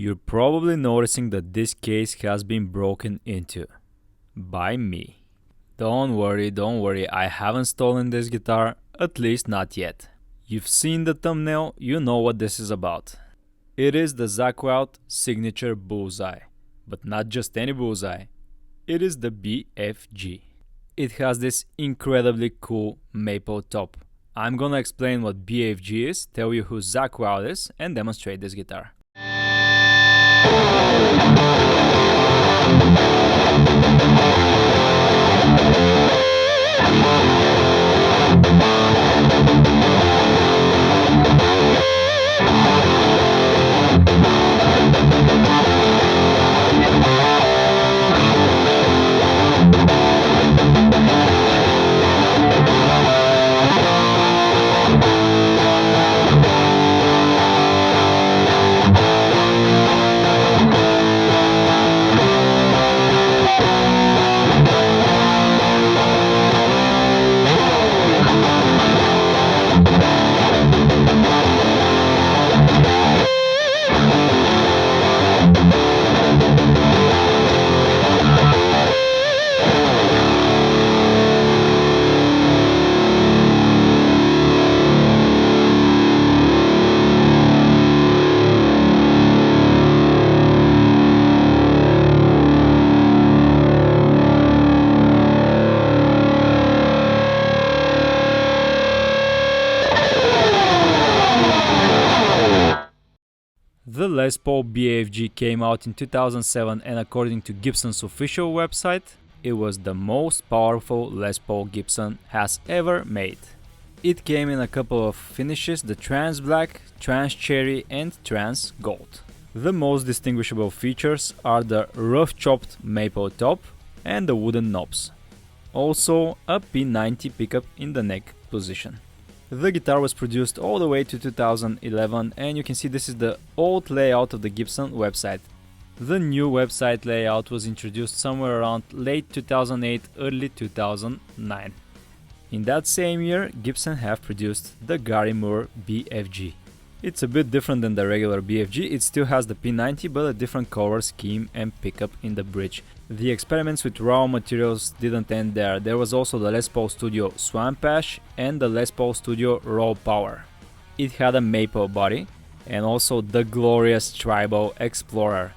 You're probably noticing that this case has been broken into by me. Don't worry, I haven't stolen this guitar, at least not yet. You've seen the thumbnail, you know what this is about. It is the Zakk Wylde signature Bullseye, but not just any Bullseye. It is the BFG. It has this incredibly cool maple top. I'm gonna explain what BFG is, tell you who Zakk Wylde is, and demonstrate this guitar. The Les Paul BFG came out in 2007 and according to Gibson's official website, it was the most powerful Les Paul Gibson has ever made. It came in a couple of finishes, the Trans Black, Trans Cherry and Trans Gold. The most distinguishable features are the rough chopped maple top and the wooden knobs. Also a P90 pickup in the neck position. The guitar was produced all the way to 2011 and you can see this is the old layout of the Gibson website. The new website layout was introduced somewhere around late 2008, early 2009. In that same year, Gibson have produced the Gary Moore BFG. It's a bit different than the regular BFG, it still has the P90 but a different color scheme and pickup in the bridge. The experiments with raw materials didn't end there, there was also the Les Paul Studio Swamp Ash and the Les Paul Studio Raw Power. It had a maple body and also the glorious Tribal Explorer.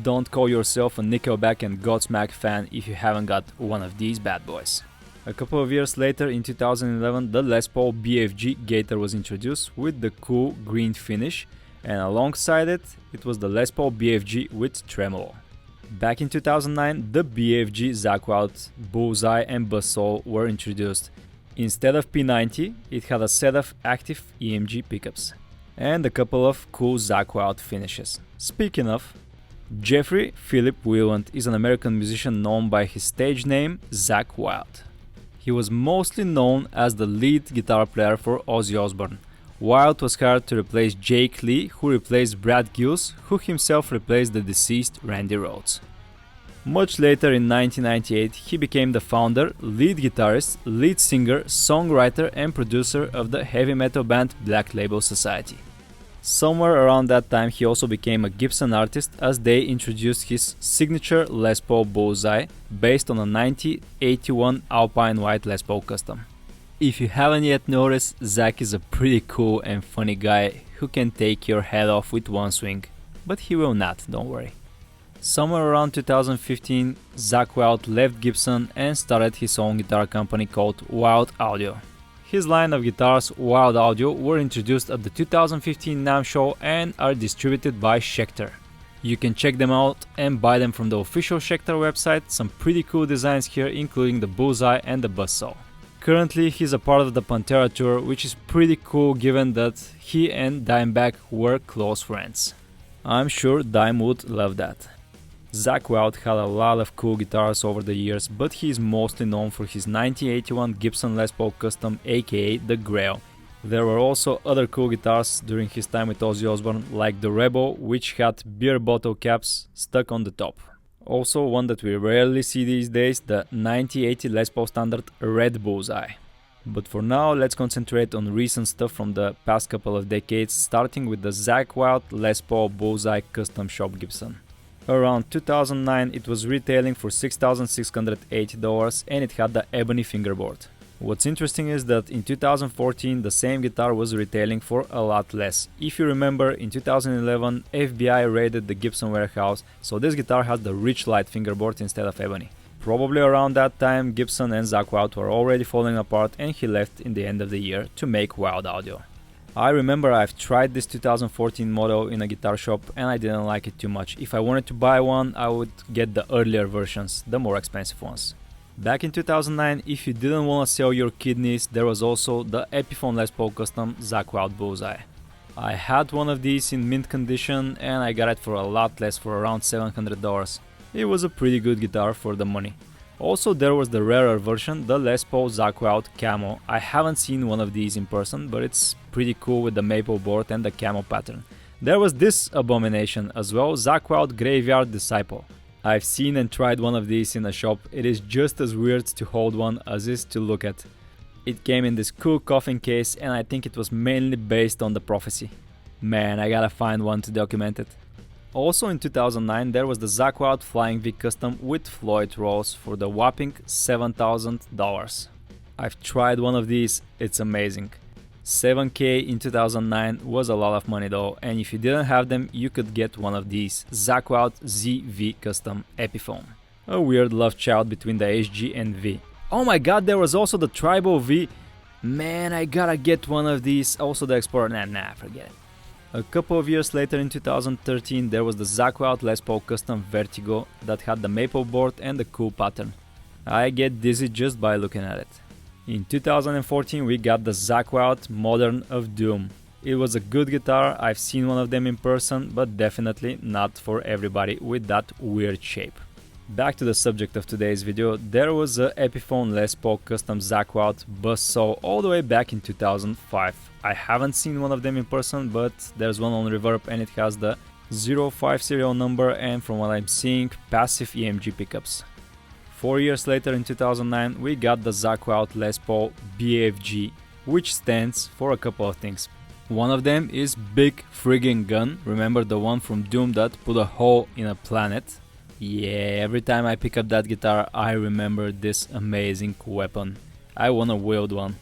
Don't call yourself a Nickelback and Godsmack fan if you haven't got one of these bad boys. A couple of years later, in 2011, the Les Paul BFG Gator was introduced with the cool green finish, and alongside it, it was the Les Paul BFG with tremolo. Back in 2009, the BFG Zakk Wylde, Bullseye and Buzzsaw were introduced. Instead of P90, it had a set of active EMG pickups, and a couple of cool Zakk Wylde finishes. Speaking of, Jeffrey Philip Wieland is an American musician known by his stage name Zakk Wylde. He was mostly known as the lead guitar player for Ozzy Osbourne. Wylde was hired to replace Jake Lee, who replaced Brad Gills, who himself replaced the deceased Randy Rhoads. Much later in 1998, he became the founder, lead guitarist, lead singer, songwriter and producer of the heavy metal band Black Label Society. Somewhere around that time he also became a Gibson artist as they introduced his signature Les Paul Bullseye based on a 1981 Alpine White Les Paul Custom. If you haven't yet noticed, Zakk is a pretty cool and funny guy who can take your head off with one swing, but he will not, don't worry. Somewhere around 2015, Zakk Wylde left Gibson and started his own guitar company called Wylde Audio. His line of guitars, Wylde Audio, were introduced at the 2015 NAMM show and are distributed by Schecter. You can check them out and buy them from the official Schecter website, some pretty cool designs here including the Bullseye and the Buzzsaw. Currently he's a part of the Pantera tour, which is pretty cool given that he and Dimebag were close friends. I'm sure Dime would love that. Zakk Wylde had a lot of cool guitars over the years, but he is mostly known for his 1981 Gibson Les Paul Custom, aka the Grail. There were also other cool guitars during his time with Ozzy Osbourne, like the Rebel, which had beer bottle caps stuck on the top. Also one that we rarely see these days, the 1980 Les Paul Standard Red Bullseye. But for now, let's concentrate on recent stuff from the past couple of decades, starting with the Zakk Wylde Les Paul Bullseye Custom Shop Gibson. Around 2009 it was retailing for $6,680 and it had the ebony fingerboard. What's interesting is that in 2014 the same guitar was retailing for a lot less. If you remember, in 2011 FBI raided the Gibson warehouse, so this guitar has the rich light fingerboard instead of ebony. Probably around that time Gibson and Zakk Wylde were already falling apart and he left in the end of the year to make Wylde Audio. I remember I've tried this 2014 model in a guitar shop and I didn't like it too much. If I wanted to buy one, I would get the earlier versions, the more expensive ones. Back in 2009, if you didn't want to sell your kidneys, there was also the Epiphone Les Paul Custom Zakk Wylde Bullseye. I had one of these in mint condition and I got it for a lot less, for around $700. It was a pretty good guitar for the money. Also, there was the rarer version, the Les Paul Zakk Wylde Camo. I haven't seen one of these in person, but it's pretty cool with the maple board and the camo pattern. There was this abomination as well, Zakk Wylde Graveyard Disciple. I've seen and tried one of these in a shop. It is just as weird to hold one as is to look at. It came in this cool coffin case and I think it was mainly based on the prophecy. Man, I gotta find one to document it. Also in 2009 there was the Zakk Wylde Flying V Custom with Floyd rolls for the whopping $7,000. I've tried one of these, it's amazing. $7,000 in 2009 was a lot of money though, and if you didn't have them you could get one of these, Zakk Wylde ZV Custom Epiphone. A weird love child between the HG and V. Oh my god, there was also the Tribal V. Man, I gotta get one of these. Also the Explorer, nah, forget it. A couple of years later in 2013 there was the Zakk Wylde Les Paul Custom Vertigo that had the maple board and the cool pattern. I get dizzy just by looking at it. In 2014 we got the Zakk Wylde Modern of Doom. It was a good guitar, I've seen one of them in person, but definitely not for everybody with that weird shape. Back to the subject of today's video, there was a Epiphone Les Paul Custom Zakk Wylde Buzzsaw all the way back in 2005. I haven't seen one of them in person, but there's one on Reverb and it has the 05 serial number and from what I'm seeing, passive EMG pickups. 4 years later in 2009 we got the Zakk Wylde Les Paul BFG, which stands for a couple of things. One of them is Big Friggin' Gun, remember the one from Doom that put a hole in a planet? Yeah, every time I pick up that guitar I remember this amazing weapon. I wanna wield one.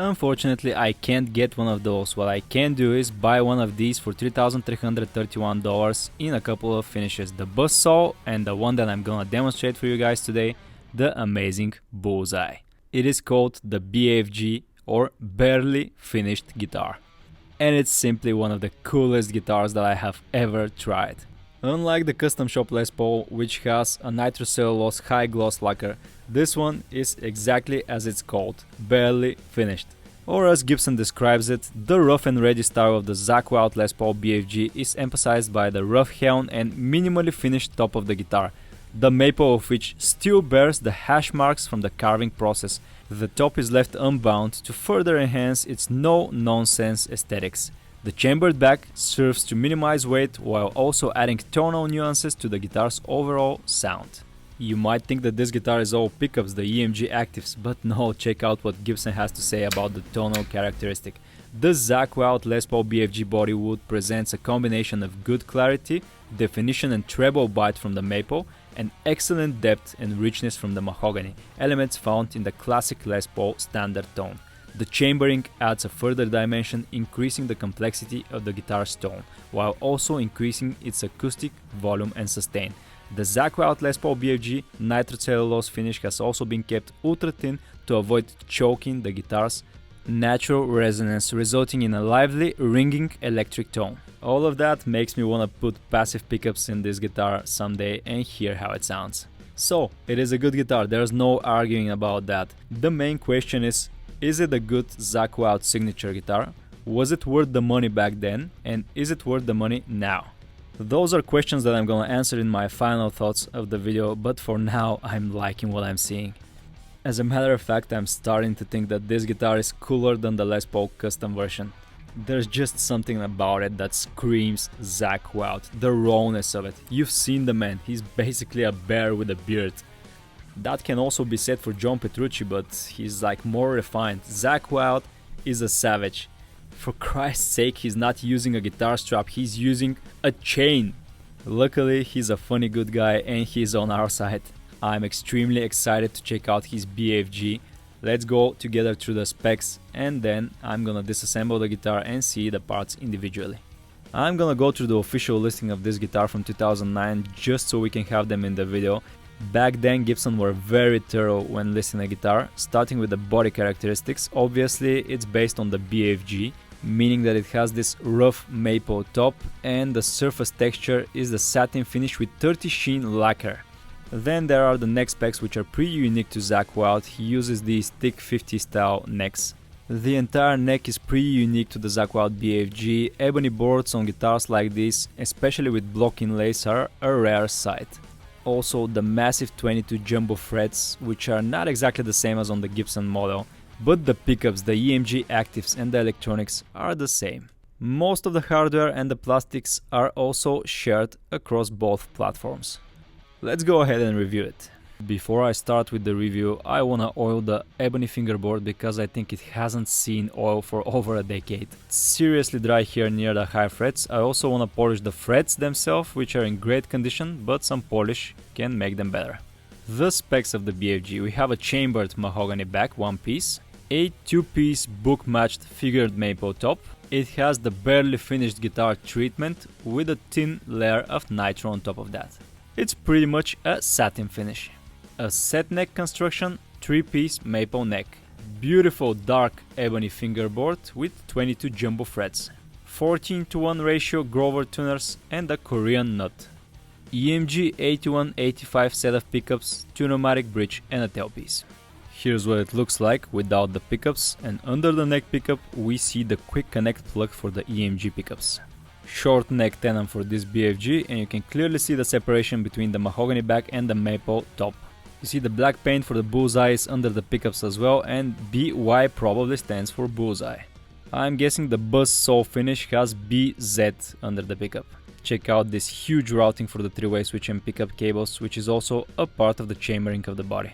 Unfortunately I can't get one of those. What I can do is buy one of these for $3,331 in a couple of finishes. The Buzzsaw and the one that I'm gonna demonstrate for you guys today, the amazing Bullseye. It is called the BFG or Barely Finished Guitar. And it's simply one of the coolest guitars that I have ever tried. Unlike the Custom Shop Les Paul, which has a nitrocellulose high gloss lacquer, this one is exactly as it's called, barely finished. Or as Gibson describes it, the rough and ready style of the Zakk Wylde Les Paul BFG is emphasized by the rough hewn and minimally finished top of the guitar, the maple of which still bears the hash marks from the carving process. The top is left unbound to further enhance its no-nonsense aesthetics. The chambered back serves to minimize weight while also adding tonal nuances to the guitar's overall sound. You might think that this guitar is all pickups, the EMG actives, but no, check out what Gibson has to say about the tonal characteristic. The Zakk Wylde Les Paul BFG bodywood presents a combination of good clarity, definition and treble bite from the maple, and excellent depth and richness from the mahogany, elements found in the classic Les Paul standard tone. The chambering adds a further dimension, increasing the complexity of the guitar's tone, while also increasing its acoustic, volume and sustain. The Zakk Wylde Les Paul BFG nitrocellulose finish has also been kept ultra thin to avoid choking the guitar's natural resonance, resulting in a lively, ringing electric tone. All of that makes me want to put passive pickups in this guitar someday and hear how it sounds. So, it is a good guitar, there's no arguing about that. The main question is it a good Zakk Wylde signature guitar? Was it worth the money back then? And is it worth the money now? Those are questions that I'm gonna answer in my final thoughts of the video, but for now I'm liking what I'm seeing. As a matter of fact, I'm starting to think that this guitar is cooler than the Les Paul custom version. There's just something about it that screams Zakk Wylde, the rawness of it. You've seen the man, he's basically a bear with a beard. That can also be said for John Petrucci, but he's like more refined. Zakk Wylde is a savage. For Christ's sake, he's not using a guitar strap, he's using a chain. Luckily, he's a funny good guy and he's on our side. I'm extremely excited to check out his BFG. Let's go together through the specs and then I'm gonna disassemble the guitar and see the parts individually. I'm gonna go through the official listing of this guitar from 2009 just so we can have them in the video. Back then Gibson were very thorough when listing a guitar, starting with the body characteristics. Obviously it's based on the BFG, meaning that it has this rough maple top and the surface texture is the satin finish with 30 sheen lacquer. Then there are the neck specs, which are pretty unique to Zakk Wylde. He uses these thick 50 style necks. The entire neck is pretty unique to the Zakk Wylde BFG. Ebony boards on guitars like this, especially with block inlays, are a rare sight. Also the massive 22 jumbo frets, which are not exactly the same as on the Gibson model, but the pickups, the EMG actives and the electronics are the same. Most of the hardware and the plastics are also shared across both platforms. Let's go ahead and review it. Before I start with the review, I wanna oil the ebony fingerboard because I think it hasn't seen oil for over a decade. It's seriously dry here near the high frets. I also wanna polish the frets themselves, which are in great condition, but some polish can make them better. The specs of the BFG: we have a chambered mahogany back, one piece, a two-piece book-matched figured maple top. It has the barely finished guitar treatment with a thin layer of nitro on top of that. It's pretty much a satin finish. A set neck construction, 3-piece maple neck. Beautiful dark ebony fingerboard with 22 jumbo frets. 14:1 ratio Grover tuners and a Korean nut. EMG 8185 set of pickups, 2-pneumatic bridge and a tailpiece. Here's what it looks like without the pickups, and under the neck pickup we see the quick connect plug for the EMG pickups. Short neck tenon for this BFG, and you can clearly see the separation between the mahogany back and the maple top. You see the black paint for the Bullseye is under the pickups as well, and BY probably stands for Bullseye. I'm guessing the buzzsaw finish has BZ under the pickup. Check out this huge routing for the 3-way switch and pickup cables, which is also a part of the chambering of the body.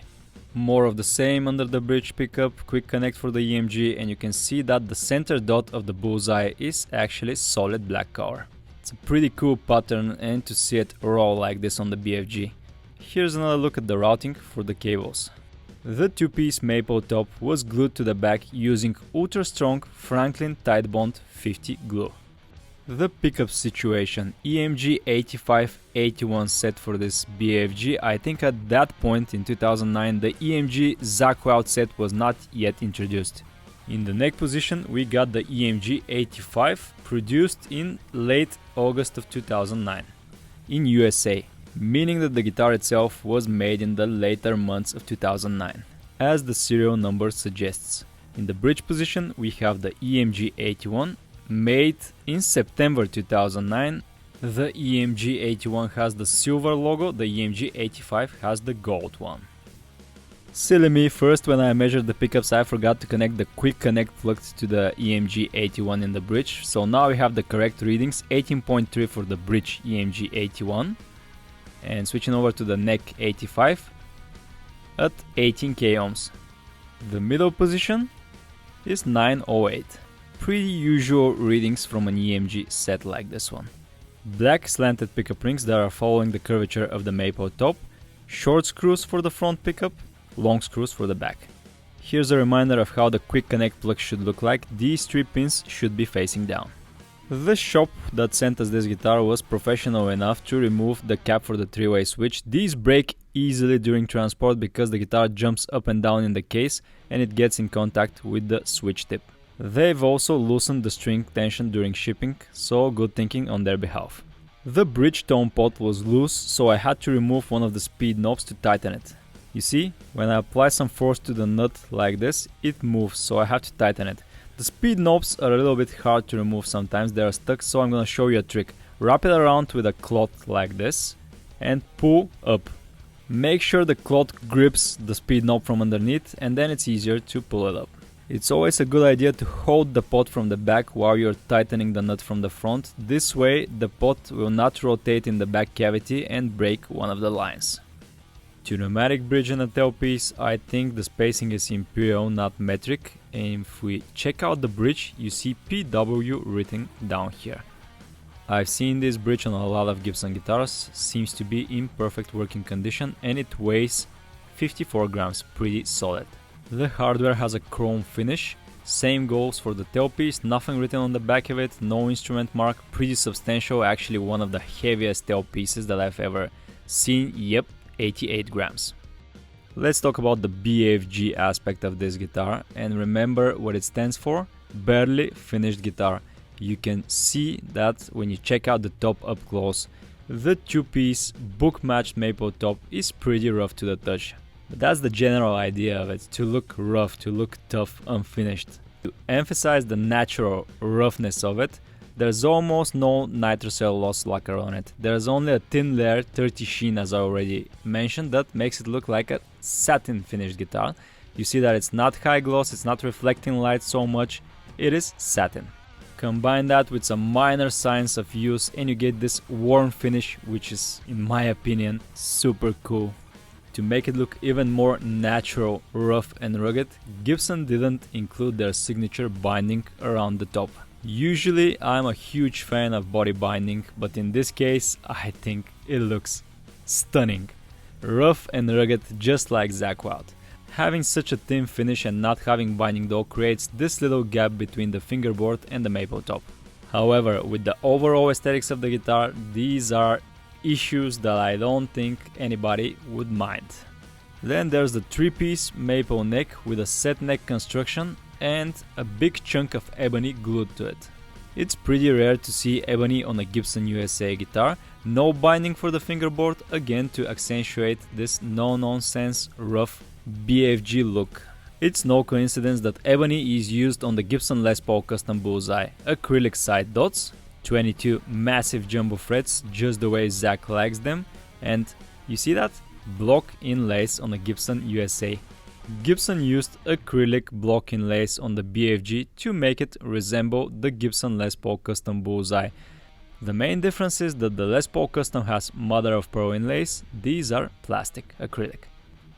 More of the same under the bridge pickup, quick connect for the EMG, and you can see that the center dot of the Bullseye is actually solid black color. It's a pretty cool pattern, and to see it raw like this on the BFG. Here's another look at the routing for the cables. The 2-piece maple top was glued to the back using ultra strong Franklin Tight Bond 50 glue. The pickup situation: EMG 8581 set for this BFG. I think at that point in 2009 the EMG Zakk Wylde set was not yet introduced. In the neck position we got the EMG 85, produced in late August of 2009 in USA, meaning that the guitar itself was made in the later months of 2009, as the serial number suggests. In the bridge position we have the EMG 81, made in September 2009. The EMG 81 has the silver logo, the EMG 85 has the gold one. Silly me, first when I measured the pickups I forgot to connect the quick connect plug to the EMG 81 in the bridge, so now we have the correct readings: 18.3 for the bridge EMG 81, and switching over to the neck 85 at 18k ohms. The middle position is 908. Pretty usual readings from an EMG set like this one. Black slanted pickup rings that are following the curvature of the maple top, short screws for the front pickup, long screws for the back. Here's a reminder of how the quick connect plug should look like. These 3 pins should be facing down. The shop that sent us this guitar was professional enough to remove the cap for the 3-way switch. These break easily during transport because the guitar jumps up and down in the case and it gets in contact with the switch tip. They've also loosened the string tension during shipping, so good thinking on their behalf. The bridge tone pot was loose, so I had to remove one of the speed knobs to tighten it. You see, when I apply some force to the nut like this, it moves, so I have to tighten it. The speed knobs are a little bit hard to remove sometimes, they are stuck, so I'm gonna show you a trick. Wrap it around with a cloth like this and pull up. Make sure the cloth grips the speed knob from underneath, and then it's easier to pull it up. It's always a good idea to hold the pot from the back while you're tightening the nut from the front. This way the pot will not rotate in the back cavity and break one of the lines. To pneumatic bridge and a tailpiece, I think the spacing is imperial, not metric, and if we check out the bridge, you see PW written down here. I've seen this bridge on a lot of Gibson guitars, seems to be in perfect working condition, and it weighs 54 grams, pretty solid. The hardware has a chrome finish, same goes for the tailpiece, nothing written on the back of it, no instrument mark, pretty substantial, actually one of the heaviest tailpieces that I've ever seen, yep, 88 grams. Let's talk about the BFG aspect of this guitar, and remember what it stands for: barely finished guitar. You can see that when you check out the top up close. The two-piece book-matched maple top is pretty rough to the touch. But that's the general idea of it, to look rough, to look tough, unfinished. To emphasize the natural roughness of it, there's almost no nitrocellulose lacquer on it. There's only a thin layer, 30 sheen, as I already mentioned, that makes it look like a satin finished guitar. You see that it's not high gloss, it's not reflecting light so much, it is satin. Combine that with some minor signs of use and you get this warm finish, which is, in my opinion, super cool. To make it look even more natural, rough and rugged, Gibson didn't include their signature binding around the top. Usually I'm a huge fan of body binding, but in this case I think it looks stunning. Rough and rugged, just like Zakk Wylde. Having such a thin finish and not having binding though creates this little gap between the fingerboard and the maple top. However, with the overall aesthetics of the guitar, these are issues that I don't think anybody would mind. Then there's the three-piece maple neck with a set neck construction and a big chunk of ebony glued to it. It's pretty rare to see ebony on a Gibson USA guitar. No binding for the fingerboard, again to accentuate this no-nonsense rough BFG look. It's no coincidence that ebony is used on the Gibson Les Paul Custom Bullseye. Acrylic side dots, 22 massive jumbo frets, just the way Zakk likes them, and you see that? Block inlays on the Gibson USA. Gibson used acrylic block inlays on the BFG to make it resemble the Gibson Les Paul Custom Bullseye. The main difference is that the Les Paul Custom has mother of pearl inlays, these are plastic acrylic,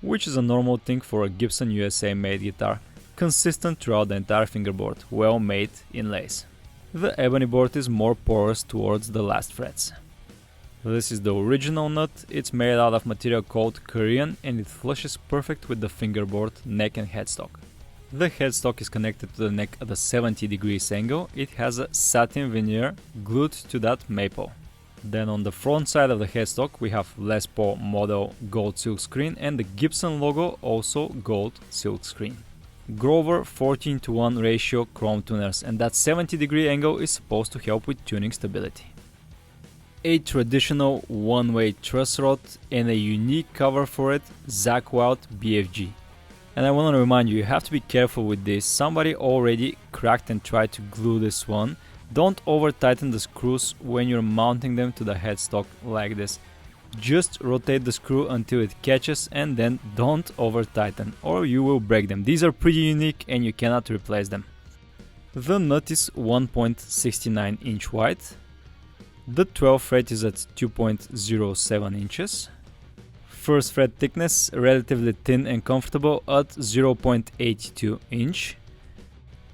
which is a normal thing for a Gibson USA made guitar, consistent throughout the entire fingerboard, well made inlays. The ebony board is more porous towards the last frets. This is the original nut, it's made out of material called Korean and it flushes perfect with the fingerboard, neck and headstock. The headstock is connected to the neck at a 70 degrees angle, it has a satin veneer glued to that maple. Then on the front side of the headstock we have Les Paul model gold silkscreen and the Gibson logo also gold silkscreen. Grover 14:1 ratio chrome tuners, and that 70 degree angle is supposed to help with tuning stability. A traditional one-way truss rod and a unique cover for it, Zakk Wylde BFG. And I want to remind you have to be careful with this, somebody already cracked and tried to glue this one. Don't over tighten the screws when you're mounting them to the headstock like this. Just rotate the screw until it catches and then don't over tighten or you will break them. These are pretty unique and you cannot replace them. The nut is 1.69 inch wide. The 12th fret is at 2.07 inches. First fret thickness relatively thin and comfortable at 0.82 inch.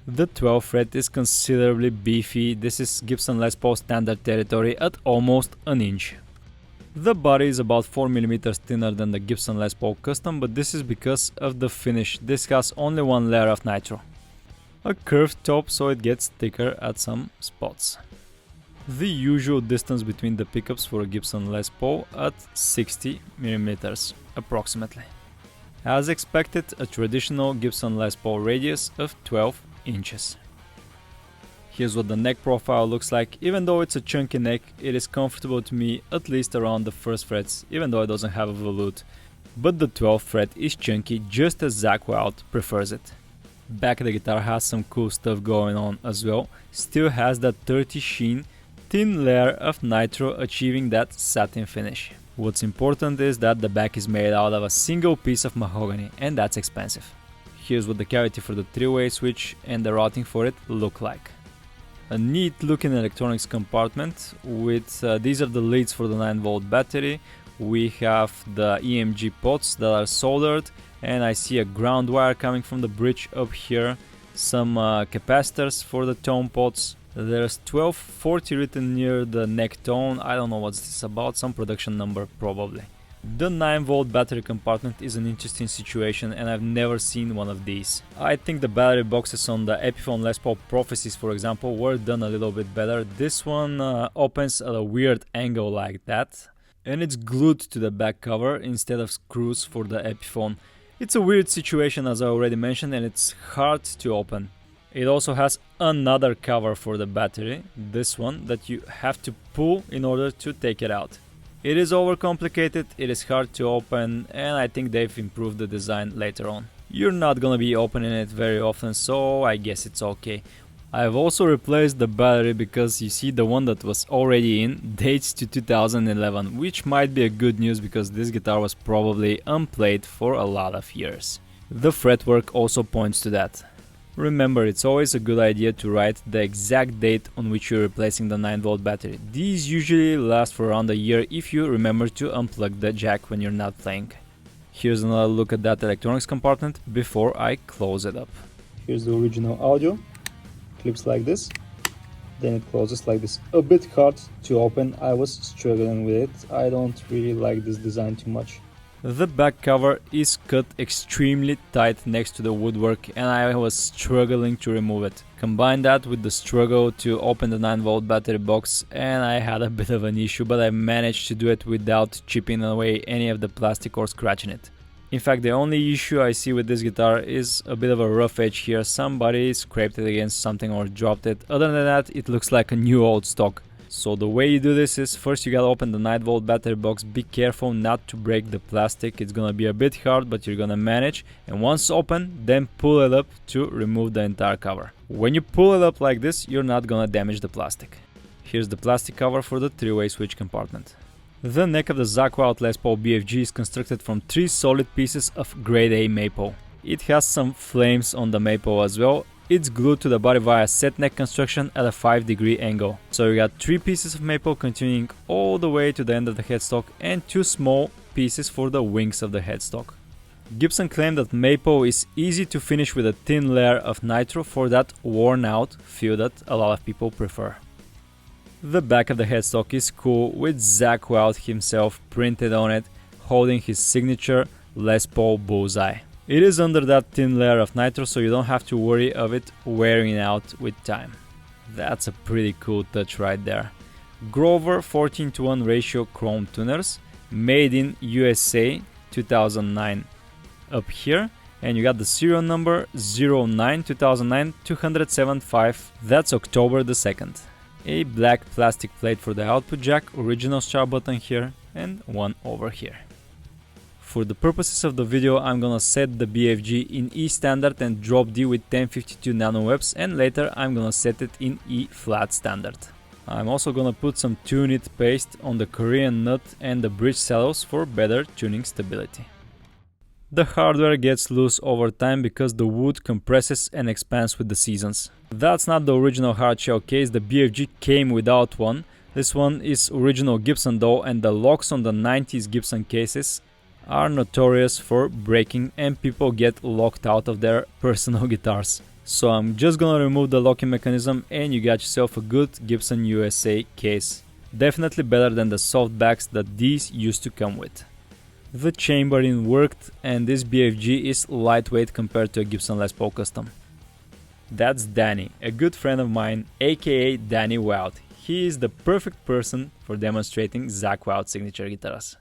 The 12th fret is considerably beefy. This is Gibson Les Paul standard territory at almost an inch. The body is about 4 mm thinner than the Gibson Les Paul Custom, but this is because of the finish. This has only one layer of nitro. A curved top so it gets thicker at some spots. The usual distance between the pickups for a Gibson Les Paul at 60 mm approximately. As expected, a traditional Gibson Les Paul radius of 12 inches. Here's what the neck profile looks like. Even though it's a chunky neck, it is comfortable to me at least around the first frets, even though it doesn't have a volute. But the 12th fret is chunky just as Zakk Wylde prefers it. Back of the guitar has some cool stuff going on as well. Still has that 30 sheen, thin layer of nitro achieving that satin finish. What's important is that the back is made out of a single piece of mahogany and that's expensive. Here's what the cavity for the 3-way switch and the routing for it look like. A neat looking electronics compartment with these are the leads for the 9-volt battery We have the EMG pots that are soldered, and I see a ground wire coming from the bridge up here. Some capacitors for the tone pots. There's 1240 written near the neck tone. I don't know what's this about, some production number probably. The 9-volt battery compartment is an interesting situation, and I've never seen one of these. I think the battery boxes on the Epiphone Les Paul Prophecies, for example, were done a little bit better. This one opens at a weird angle like that, and it's glued to the back cover instead of screws for the Epiphone. It's a weird situation, as I already mentioned, and it's hard to open. It also has another cover for the battery, this one, that you have to pull in order to take it out. It is overcomplicated, it is hard to open, and I think they've improved the design later on. You're not gonna be opening it very often, so I guess it's okay. I've also replaced the battery because you see the one that was already in dates to 2011, which might be a good news because this guitar was probably unplayed for a lot of years. The fretwork also points to that. Remember, it's always a good idea to write the exact date on which you're replacing the 9-volt battery. These usually last for around a year if you remember to unplug the jack when you're not playing. Here's another look at that electronics compartment before I close it up. Here's the original audio. Clips like this. Then it closes like this. A bit hard to open, I was struggling with it. I don't really like this design too much. The back cover is cut extremely tight next to the woodwork, and I was struggling to remove it. Combine that with the struggle to open the 9-volt battery box, and I had a bit of an issue, but I managed to do it without chipping away any of the plastic or scratching it. In fact, the only issue I see with this guitar is a bit of a rough edge here. Somebody scraped it against something or dropped it. Other than that, it looks like a new old stock. So the way you do this is first you gotta open the 9-volt battery box. Be careful not to break the plastic. It's gonna be a bit hard, but you're gonna manage. And once open, then pull it up to remove the entire cover. When you pull it up like this, you're not gonna damage the plastic. Here's the plastic cover for the 3-way switch compartment. The neck of the Zakk Wylde Les Paul BFG is constructed from 3 solid pieces of grade A maple. It has some flames on the maple as well. It's glued to the body via set neck construction at a 5-degree angle. So you got 3 pieces of maple continuing all the way to the end of the headstock and 2 small pieces for the wings of the headstock. Gibson claimed that maple is easy to finish with a thin layer of nitro for that worn out feel that a lot of people prefer. The back of the headstock is cool with Zakk Wylde himself printed on it, holding his signature Les Paul Bullseye. It is under that thin layer of nitro, so you don't have to worry of it wearing out with time. That's a pretty cool touch right there. Grover 14:1 ratio chrome tuners, made in USA 2009 up here, and you got the serial number 09-2009-207-5, that's October the 2nd. A black plastic plate for the output jack, original star button here, and one over here. For the purposes of the video, I'm gonna set the BFG in E standard and drop D with 1052 nanoWebs, and later I'm gonna set it in E flat standard. I'm also gonna put some tune-it paste on the Korean nut and the bridge saddles for better tuning stability. The hardware gets loose over time because the wood compresses and expands with the seasons. That's not the original hardshell case, the BFG came without one. This one is original Gibson though, and the locks on the 90s Gibson cases are notorious for breaking and people get locked out of their personal guitars. So I'm just gonna remove the locking mechanism and you got yourself a good Gibson USA case. Definitely better than the soft backs that these used to come with. The chambering worked, and this BFG is lightweight compared to a Gibson Les Paul Custom. That's Danny, a good friend of mine, aka Danny Wylde. He is the perfect person for demonstrating Zakk Wylde signature guitars.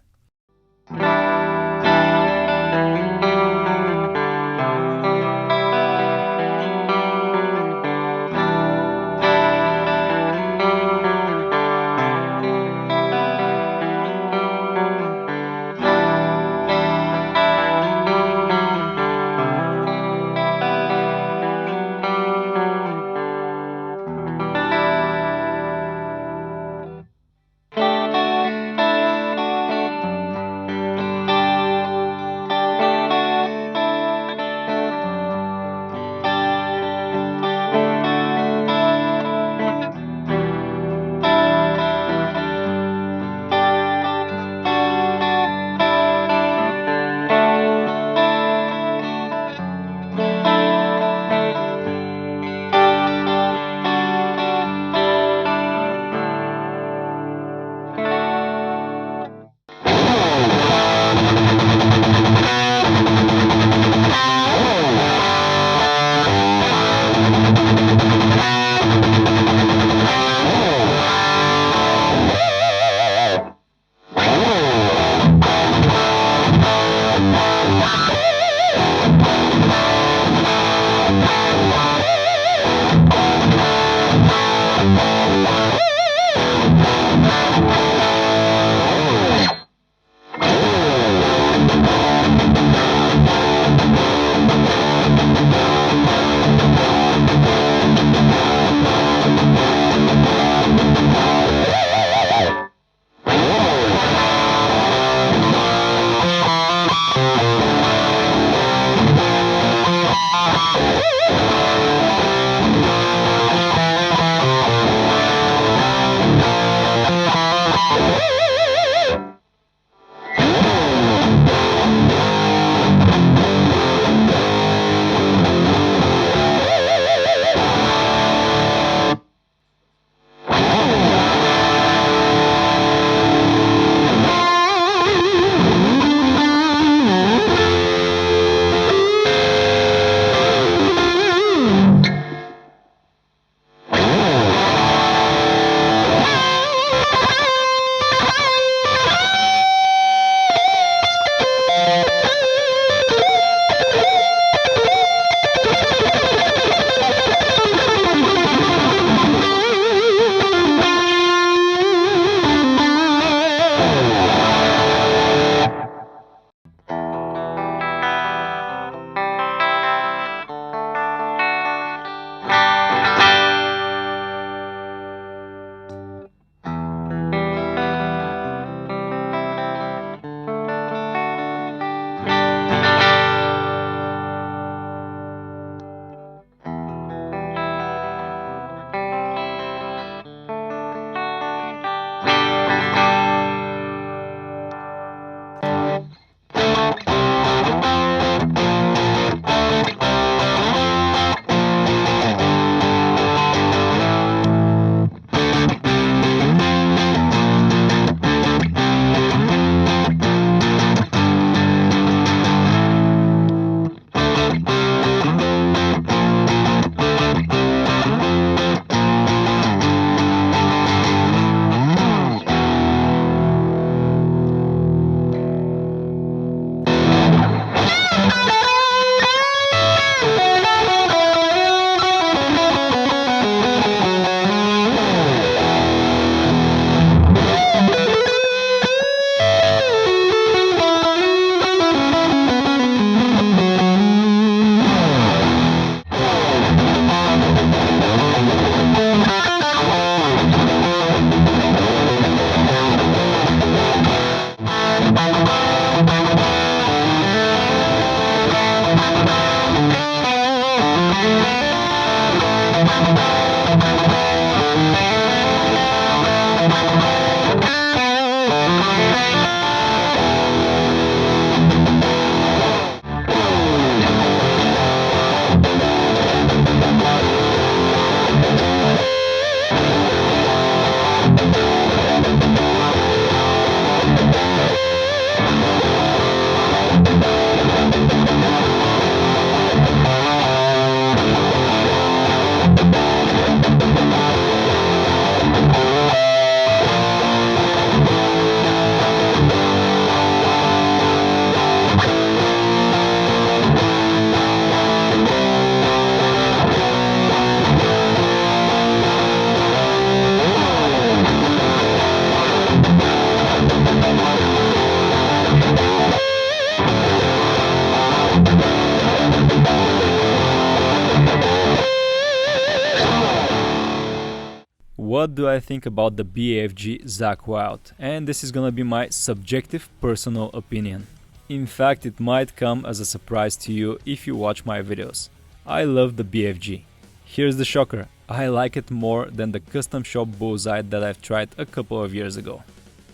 What do I think about the BFG Zakk Wylde? And this is gonna be my subjective personal opinion. In fact, it might come as a surprise to you if you watch my videos. I love the BFG. Here's the shocker, I like it more than the custom shop Bullseye that I've tried a couple of years ago.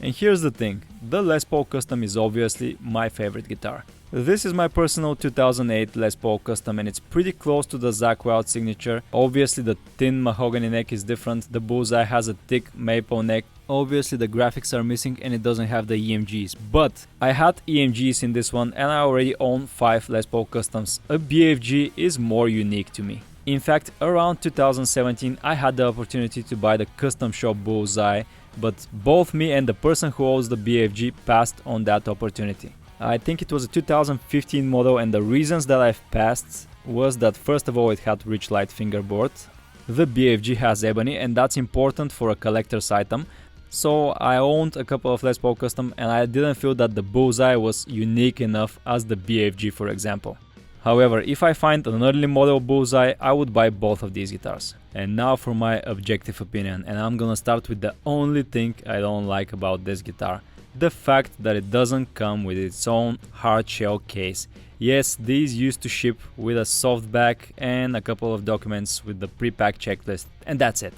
And here's the thing, the Les Paul Custom is obviously my favorite guitar. This is my personal 2008 Les Paul Custom and it's pretty close to the Zakk Wylde signature. Obviously the thin mahogany neck is different, the Bullseye has a thick maple neck. Obviously the graphics are missing and it doesn't have the EMGs, but I had EMGs in this one and I already own 5 Les Paul Customs. A BFG is more unique to me. In fact, around 2017 I had the opportunity to buy the custom shop Bullseye, but both me and the person who owns the BFG passed on that opportunity. I think it was a 2015 model and the reasons that I've passed was that first of all it had rich light fingerboard, the BFG has ebony and that's important for a collector's item, so I owned a couple of Les Paul Custom and I didn't feel that the Bullseye was unique enough as the BFG for example. However, if I find an early model Bullseye, I would buy both of these guitars. And now for my objective opinion, and I'm gonna start with the only thing I don't like about this guitar. The fact that it doesn't come with its own hard shell case. Yes, these used to ship with a soft back and a couple of documents with the pre-pack checklist, and that's it.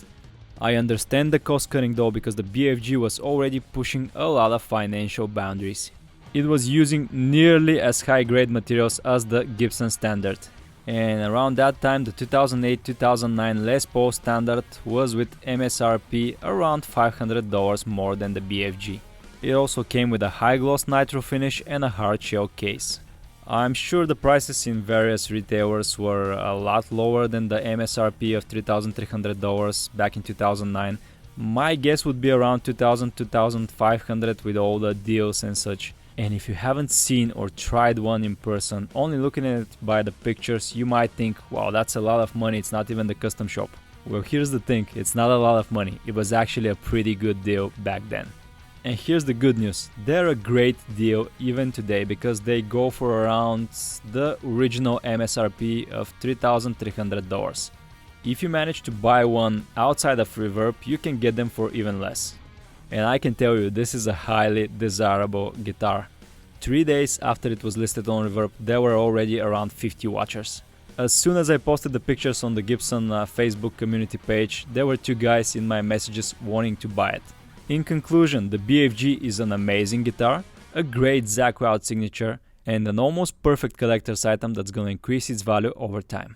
I understand the cost cutting though because the BFG was already pushing a lot of financial boundaries. It was using nearly as high grade materials as the Gibson standard. And around that time the 2008-2009 Les Paul standard was with MSRP around $500 more than the BFG. It also came with a high gloss nitro finish and a hard shell case. I'm sure the prices in various retailers were a lot lower than the MSRP of $3,300 back in 2009. My guess would be around $2,000-$2,500 with all the deals and such. And if you haven't seen or tried one in person, only looking at it by the pictures, you might think, wow, that's a lot of money, it's not even the custom shop. Well, here's the thing, it's not a lot of money, it was actually a pretty good deal back then. And here's the good news, they're a great deal even today because they go for around the original MSRP of $3,300. If you manage to buy one outside of Reverb, you can get them for even less. And I can tell you, this is a highly desirable guitar. 3 days after it was listed on Reverb, there were already around 50 watchers. As soon as I posted the pictures on the Gibson Facebook community page, there were 2 guys in my messages wanting to buy it. In conclusion, the BFG is an amazing guitar, a great Zakk Wylde signature, and an almost perfect collector's item that's gonna increase its value over time.